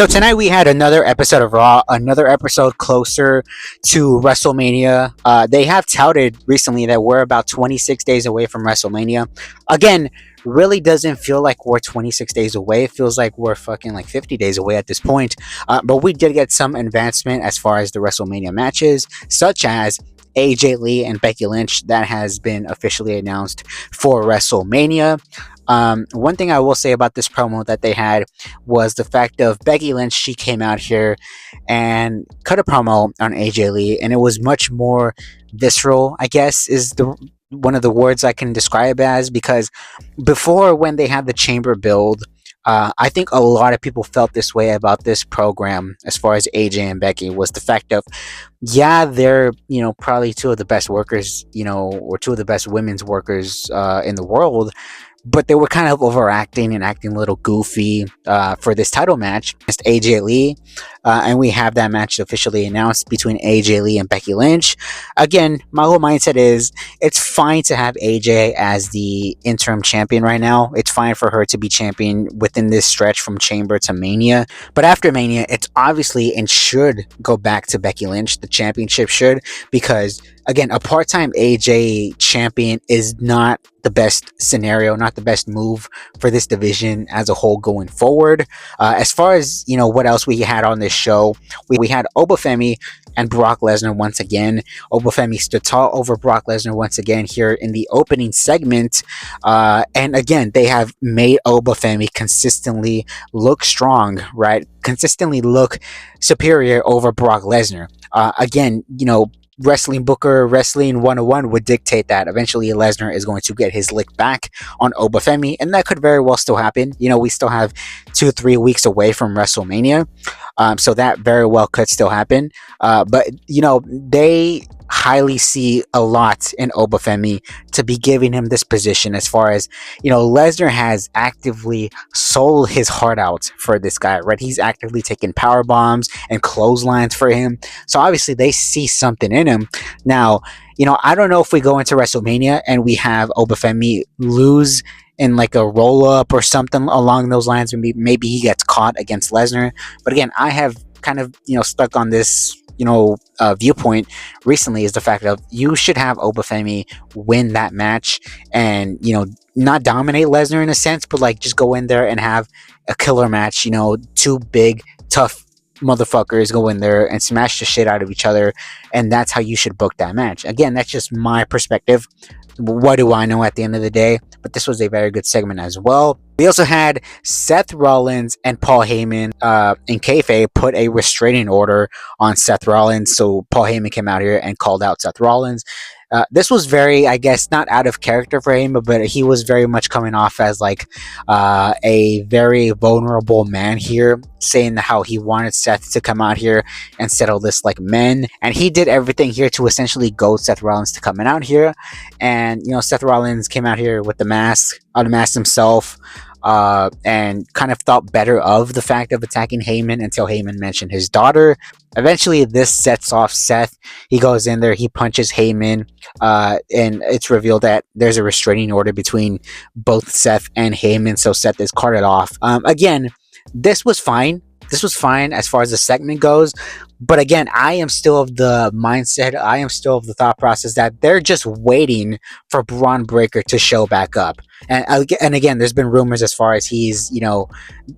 So tonight we had another episode of Raw, another episode closer to WrestleMania. They have touted recently that we're about 26 days away from WrestleMania. Again, really doesn't feel like we're 26 days away. It feels like we're fucking like 50 days away at this point. But we did get some advancement as far as the WrestleMania matches, such as AJ Lee and Becky Lynch. That has been officially announced for WrestleMania. One thing I will say about this promo that they had was the fact of Becky Lynch. She came out here and cut a promo on AJ Lee, and it was much more visceral, I guess, is the one of the words I can describe as, because before, when they had the chamber build, I think a lot of people felt this way about this program as far as AJ and Becky, was the fact of, yeah, they're, probably two of the best workers, or two of the best women's workers in the world, but they were kind of overacting and acting a little goofy for this title match against AJ Lee. And we have that match officially announced between AJ Lee and Becky Lynch. Again, my whole mindset is it's fine to have AJ as the interim champion right now. It's fine for her to be champion within this stretch from Chamber to Mania. But after Mania, it's obviously and should go back to Becky Lynch. The championship should, because again, a part-time AJ champion is not the best scenario, not the best move for this division as a whole going forward. As far as, what else we had on this show, we had OBA Femi and Brock Lesnar once again. OBA Femi stood tall over Brock Lesnar once again here in the opening segment. And again, they have made OBA Femi consistently look strong, right? Consistently look superior over Brock Lesnar. Again, Wrestling Booker, Wrestling 101 would dictate that eventually Lesnar is going to get his lick back on OBA Femi, and that could very well still happen. We still have 2-3 weeks away from WrestleMania, so that very well could still happen. But they highly see a lot in OBA Femi to be giving him this position, as far as, Lesnar has actively sold his heart out for this guy, right? He's actively taking power bombs and clotheslines for him. So obviously they see something in him. Now, I don't know if we go into WrestleMania and we have OBA Femi lose in like a roll up or something along those lines. Maybe he gets caught against Lesnar. But again, I have kind of, stuck on this viewpoint recently, is the fact of you should have OBA Femi win that match and, not dominate Lesnar in a sense, but like just go in there and have a killer match. Two big, tough motherfuckers go in there and smash the shit out of each other, and that's how you should book that match. Again, that's just my perspective. What do I know at the end of the day? But this was a very good segment as well. We also had Seth Rollins and Paul Heyman in kayfabe put a restraining order on Seth Rollins. So Paul Heyman came out here and called out Seth Rollins. This was very, I guess, not out of character for him, but he was very much coming off as like a very vulnerable man here, saying how he wanted Seth to come out here and settle this like men. And he did everything here to essentially goad Seth Rollins to coming out here. And, Seth Rollins came out here with the mask, unmasked himself, and kind of thought better of the fact of attacking Heyman until Heyman mentioned his daughter. Eventually, this sets off Seth. He goes in there, he punches Heyman, and it's revealed that there's a restraining order between both Seth and Heyman, so Seth is carted off. Again, this was fine. This was fine as far as the segment goes. But again, I am still of the mindset, I am still of the thought process that they're just waiting for Braun Breaker to show back up. And again, there's been rumors as far as he's,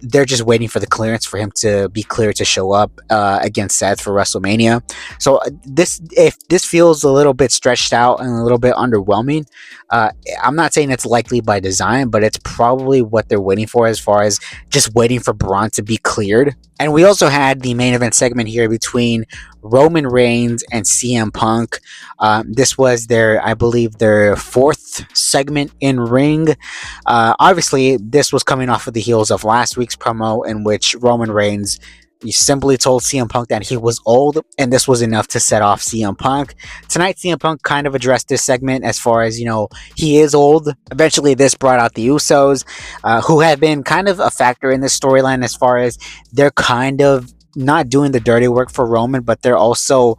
they're just waiting for the clearance for him to be cleared to show up against Seth for WrestleMania. So if this feels a little bit stretched out and a little bit underwhelming, I'm not saying it's likely by design, but it's probably what they're waiting for, as far as just waiting for Braun to be cleared. And we also had the main event segment here between Roman Reigns and CM Punk. This was I believe their fourth segment in ring. Obviously, this was coming off of the heels of last week's promo, in which Roman Reigns simply told CM Punk that he was old, and this was enough to set off CM Punk. Tonight, CM Punk kind of addressed this segment as far as, he is old. Eventually, this brought out the Usos, who have been kind of a factor in this storyline, as far as they're kind of not doing the dirty work for Roman, but they're also,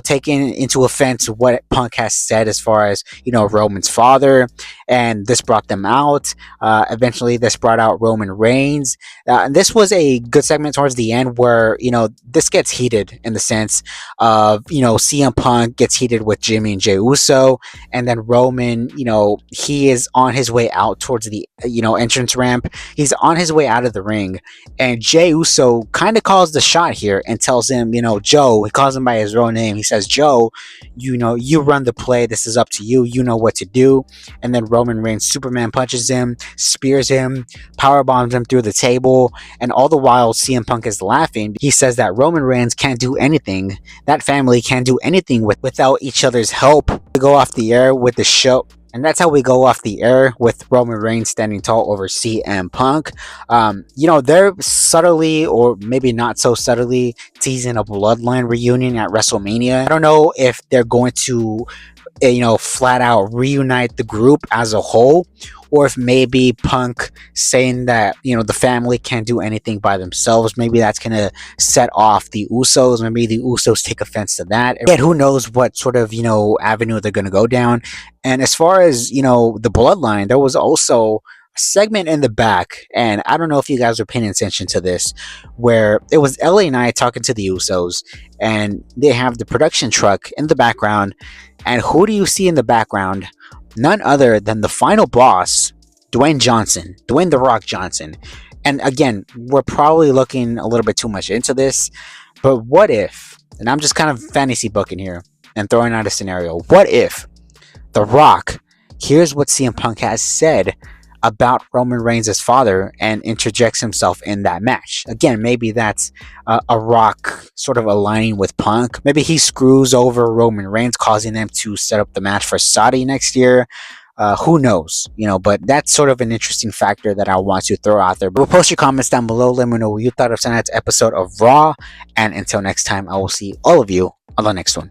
taking into offense what Punk has said as far as, Roman's father, and this brought them out. Eventually, this brought out Roman Reigns. And this was a good segment towards the end where, this gets heated in the sense of, CM Punk gets heated with Jimmy and Jey Uso, and then Roman, he is on his way out towards the, entrance ramp. He's on his way out of the ring, and Jey Uso kind of calls the shot here and tells him, Joe, he calls him by his real name. He says, Joe, you run the play. This is up to you. You know what to do. And then Roman Reigns Superman punches him, spears him, power bombs him through the table, and all the while CM Punk is laughing. He says that Roman Reigns can't do anything. That family can't do anything without each other's help. We go off the air with the show. And that's how we go off the air with Roman Reigns standing tall over CM Punk. They're subtly, or maybe not so subtly, teasing a bloodline reunion at WrestleMania. I don't know if they're going to, flat out reunite the group as a whole, or if maybe Punk saying that, the family can't do anything by themselves, maybe that's going to set off the Usos. Maybe the Usos take offense to that. Yet who knows what sort of, avenue they're going to go down. And as far as, the bloodline, there was also a segment in the back, and I don't know if you guys are paying attention to this, where it was LA Knight talking to the Usos, and they have the production truck in the background. And who do you see in the background? None other than the final boss, Dwayne The Rock Johnson. And again, we're probably looking a little bit too much into this, but what if, and I'm just kind of fantasy booking here and throwing out a scenario, what if The Rock hears what CM Punk has said about Roman Reigns' father and interjects himself in that match? Again, maybe that's a Rock sort of aligning with Punk. Maybe he screws over Roman Reigns, causing them to set up the match for Saudi next year. Who knows? But that's sort of an interesting factor that I want to throw out there. But post your comments down below. Let me know what you thought of tonight's episode of Raw. And until next time, I will see all of you on the next one.